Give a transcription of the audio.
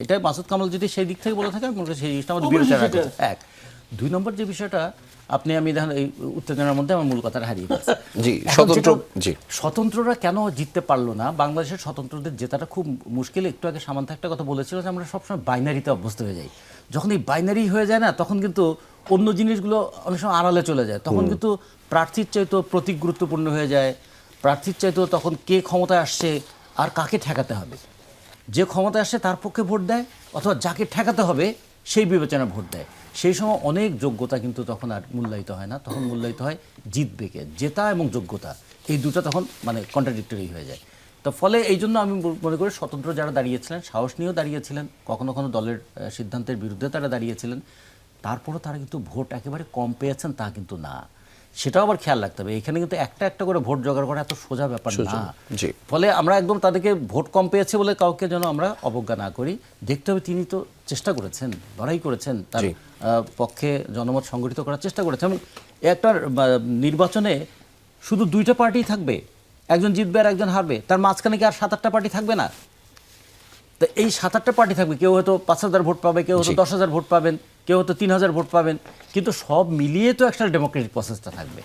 এটা মাসুদ কামাল যদি সেই দিক থেকে বলে থাকে আমি মনে করি সেই জিনিসটা আমাদের বিবেচনা রাখা উচিত। এক, দুই নম্বর যে বিষয়টা আমি দেখেন এই উত্তেজনার মধ্যে আমার মূল কথাটা হারিয়ে গেছে। জি, স্বতন্ত্ররা কেন জিততে পারলো না? বাংলাদেশের স্বতন্ত্রদের জেতাটা খুব মুশকিল। একটু আগে সামান্থ একটা কথা বলেছিল যে আমরা সবসময় বাইনারিতে অভ্যস্ত হয়ে যাই। যখন এই বাইনারি হয়ে যায় না, তখন কিন্তু অন্য জিনিসগুলো অনেক সময় আড়ালে চলে যায়। তখন কিন্তু প্রার্থীর চাইতেও প্রতীক গুরুত্বপূর্ণ হয়ে যায়। প্রার্থীর চাইতেও তখন কে ক্ষমতায় আসছে আর কাকে ঠেকাতে হবে। যে ক্ষমতায় আসছে তার পক্ষে ভোট দেয়, অথবা যাকে ঠেকাতে হবে সেই বিবেচনা ভোট দেয়। সেই সময় অনেক যোগ্যতা কিন্তু তখন আর মূল্যায়িত হয় না, তখন মূল্যায়িত হয় জিতবে কে। জেতা এবং যোগ্যতা এই দুটো তখন কন্ট্রাডিক্টরি হয়ে যায়। তো ফলে এই জন্য আমি মনে করি স্বতন্ত্র যারা দাঁড়িয়েছিলেন সাহস নিয়েও দাঁড়িয়েছিলেন, কখনো কখনো দলের সিদ্ধান্তের বিরুদ্ধে তারা দাঁড়িয়েছিলেন, তারপরও তারা কিন্তু ভোট একেবারে কম পেয়েছেন তা কিন্তু না। সেটাও আবার খেয়াল রাখতে হবে, এখানে কিন্তু একটা একটা করে ভোট জোগাড় করা এত সোজা ব্যাপার না। ফলে আমরা একদম তাদেরকে ভোট কম পেয়েছে বলে কাউকে যেন আমরা অবজ্ঞা না করি। দেখতে হবে তিনি তো চেষ্টা করেছেন, লড়াই করেছেন, তার পক্ষে জনমত সংগঠিত করার চেষ্টা করেছেন। এবং একটা নির্বাচনে শুধু দুইটা পার্টি থাকবে, একজন জিতবে আর একজন হারবে, তার মাঝখানে কি আর 7-8টা পার্টি থাকবে না? তো এই 7-8টা পার্টি থাকবে, কেউ হয়তো 5,000 ভোট পাবে, কেউ হয়তো 10,000 ভোট পাবেন, কেউ হয়তো 3,000 ভোট পাবেন, কিন্তু সব মিলিয়ে তো একটা ডেমোক্রেটিক প্রসেসটা থাকবে।